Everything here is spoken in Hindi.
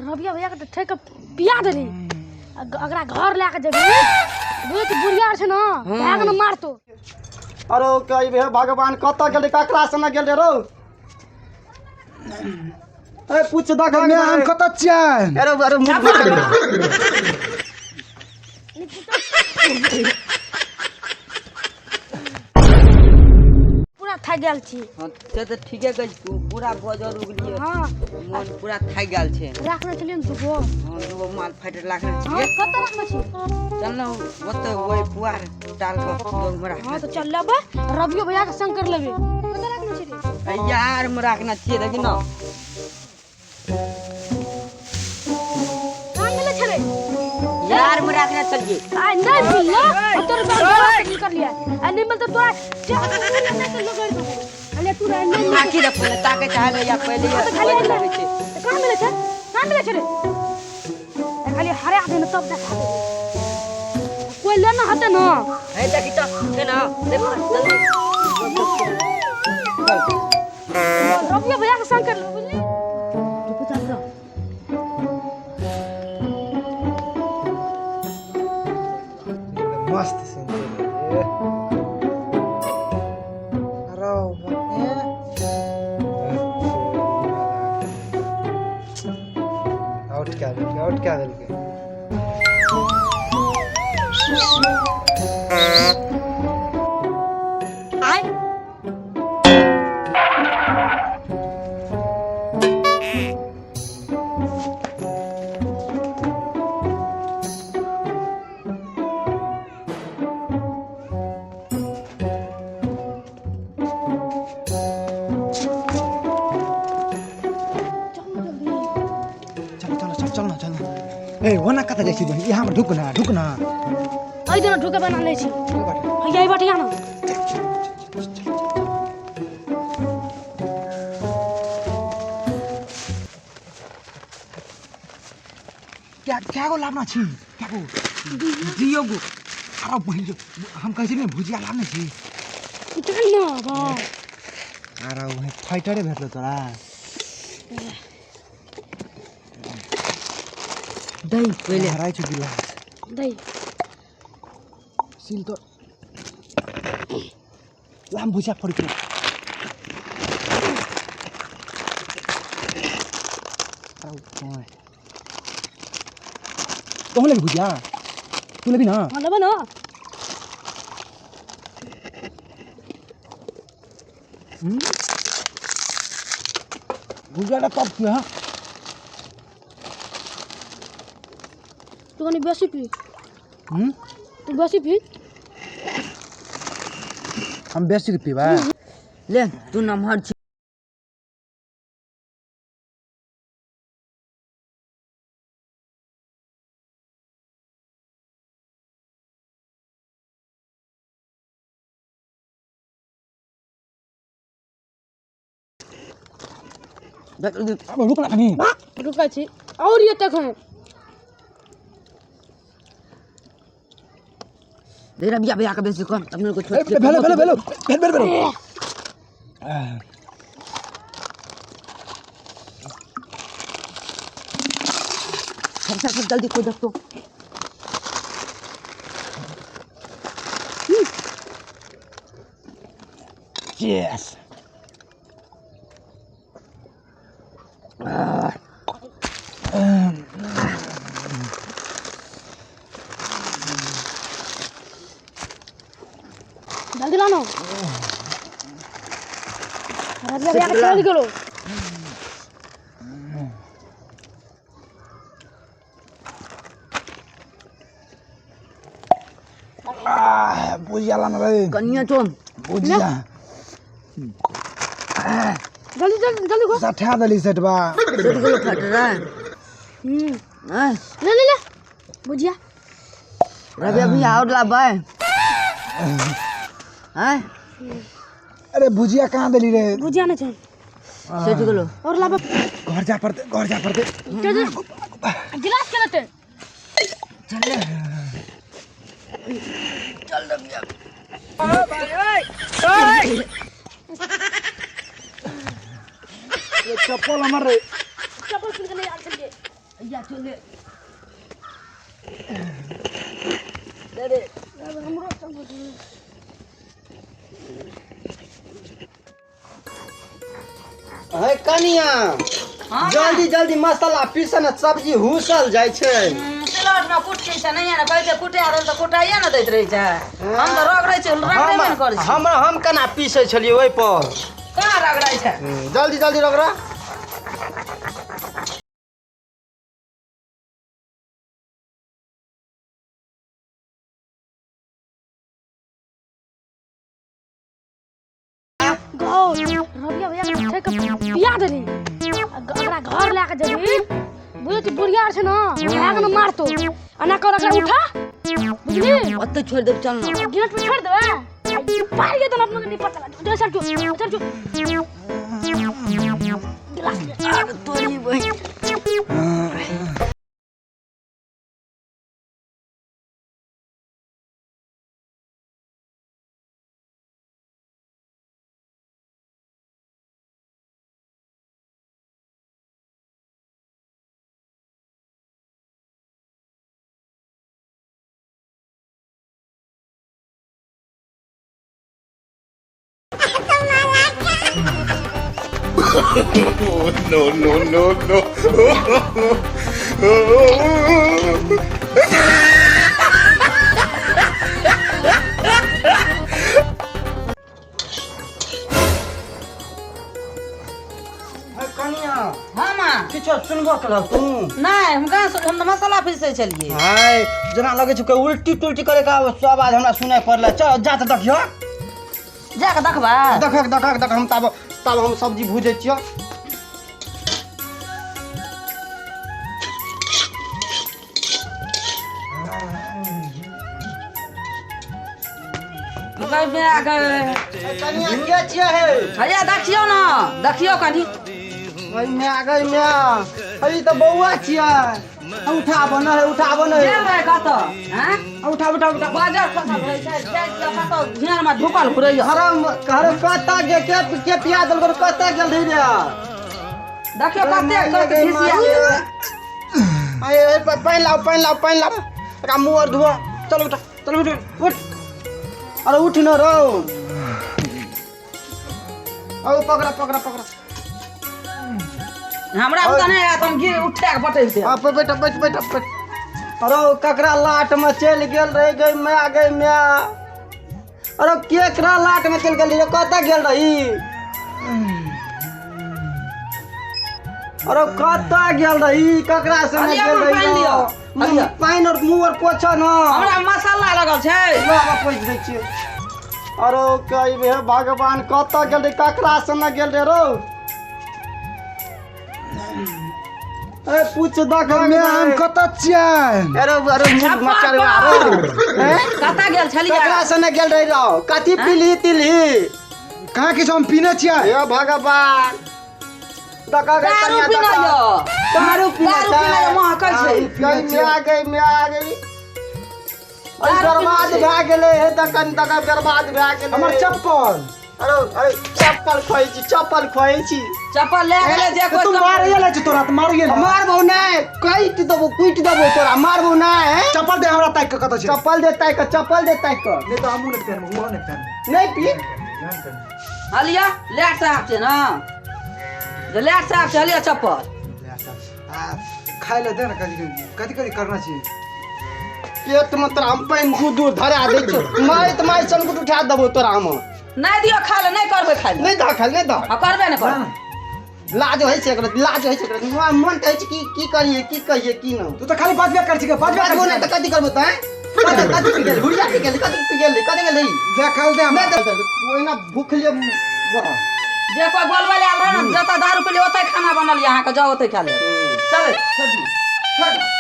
रबिया भैया के ठेक पिया देली अगरा घर लेके जेबी देख बुढ़िया छ न भाग न मारतो। अरे कई बे भगवान कत गेल ककरा संग गेल रे रो ए पूछ द मैं हम कत छिया अरे अरे मुंह पूरा थक गेल छी। हां से त ठीके कह तू पूरा बजर उगलिए। हां मन पूरा थक गेल छे। राखने चलिए न दुगो। हां दुगो माल फाइटर राखने छी। हां कत राखने छी चल न ओते ओए पुआर डाल के लोग में राख। हां तो चल लेबे रबियो भैया के संग कर लेबे। कत राखने छी रे यार में राखना छी देखि न कहां मिले छ रे यार में राखना चलिए। आ नहीं मिललो तोर बात कर लिया आ नहीं मिलता तो लगड़ दो अले तू नहीं बाकी रे पहले ताके चाहे या पहले खाली लगे छे कहां मिले छ रे खाली हरे आदमी न तब देखा कोई लेना हते न है देखि त है ना देख जल्दी रबिया भैया के संग कर लो बुझली तू पता ना मस्त सीन रे अरे आउट क्या दिल के आय चल ए वना कता जाई छी यहाँ पर ढुकना आई देना ढुके बना ले छी यही बटिया ना क्या को लाना छी क्या को दियो गो अरे बहिन जो हम कैसे में भुजिया लाने छी चल ना हां अरे वही फाइटरे भेटलो तोरा दही पहले हराई छु गिला दई सील तो लाम भुजिया पड़ी छु कौन ले भुजिया तू लेबी ना हां लेबे ना भुजिया का कब किया तू कनी बेसी पी तू बेसी पी हम बेसी पीबा ले तू नमहर छी अब रुक ना कहीं रुका छी और ये तक है देरा बिया का बेसी कौन अपने को छोड़ भेलो सब जल्दी कोई देख तो यस जल्दी लानो रबिया भैया के चल गेलो भुजिया लाना रे कनिया चोम भुजिया जल्दी गो सठा दली सेटबा सेट गेलो फट रहा हां ले बुझिया रबिया भी और ला भाई हां अरे भुजिया कहाँ दली रे बुझिया न छै सेट गेलो और लाबे घर जा पड़ते गिलास के लते चल रबिया ये चप्पल हमारे चप्पल सुन के नहीं आ चल के बुढ़िया चले दे दे हमरो सब है कनिया हाँ जल्दी जल्दी मसाला पीसन सब्जी हुसल जाय छै। सिलौट में कुटके छै नहीं ना कहै छै कुटे रहल त कुटाइए ना दैत रहै छै। हम त रगड़ै छै रगड़े में करै छै। हम केना पीसै छलियै ओइ पर कहाँ रगड़ै छै। जल्दी जल्दी रगड़ा। रबिया भैया के छै के बिया देली अगरा घर लाके जदी बुझे ती बुढ़िया छै ना भाग न मारतो अना कर अगरा उठा बुझली ओते छोड़ दे चल ना गेट पे छोड़ देबे पार के तो अपना नहीं पता चल चल चल गिलास अरे तोरी भाई no, no, no, no. है कनिया हां मां किछो सुनबो कलौ तू नहीं हम कहाँ से हम मसाला पीसै छलिए। हाय जना लगे छै कोई उल्टी टुल्टी करे का आवाज हमरा सुनाई पड़ला। चल जा त देखियो जा के देखबा देख हम तब हम सब्जी भूजै छियै। गई में आ गए कनिया के छियै हे भैया देखियो ना देखियो कनी ओइ में आ गई में हई त बौआ छियै। उठाबो न जेल रहे कत हैं उठा बाजार कत रहे छै जाय कत घेर में ढुकल फुरै घर कता के पिया दल कर कता गेल रे देखियो कते कत घिसिया आए पानी लाओ का मुंह और धुआ। चल उठ अरे उठ न रो आओ पकड़ा हमरा पता नहीं है तुम गिर उठा के पटै दे आप बैठ अरे ककरा लाट में चल गेल रही गई मैं अरे केकरा लाट में चल गेल रे कता गेल रही अरे कता गेल रही ककरा संग गेल रही पानी और मुंह और पोछा न हमरा मसाला लगल छै बाबा पोछ दै छियै। अरे कई बे भगवान कता गेल रे ककरा संग गेल रे रो अरे पूछ देख हम कत छियै। अरे मुंह मचर मारो हैं कता गेल छलिए ककरा संग गेल रे रो कथी पीली तिली कहाँ किछो हम पीने छियै। हे भगवान दका के दारू कनिया पीना दका यो दारू पीना महकै छै गई में आ गई अरे बर्बाद भए गेले हे दकन बर्बाद भए गेले हमर चप्पल अरे चप्पल खोई छी चप्पल ले गेले जे तू कोई मारिए ले छै तोरा त मारिए ले मारबो नहीं कुट देबो तोरा मारबो नहीं चप्पल दे हमरा ताक के कत छै। चप्पल दे ताक नहीं तो हमू नहीं पहनबो हुआ नहीं पहनबो नहीं पी हलिया लेट साहब छै ना जे लेट साहब छै हलिया चप्पल खाइ ले दे ना कथी करना चाहिए। पेट में तोरा हम पानी दूध धरा दे छी माई चलकुट उठा देबो तोरा हम नहीं दियो खा ले नहीं करबे खा ले नहीं द करबे नहीं कर लाज होय छै एकरा मन कहै छै की कहिए की न तू तो खाली बात कर छी बात बात नहीं त कथी करबो तै कथी पी गेल गुड़िया पी गेल कथी गेल देख दे हम ओइना भूख ले जे कोई बोलबे ले आल रहे ना जता दारू पी ले ओतै खाना बनल यहां के जाओ ओतै खा ले चल छोड़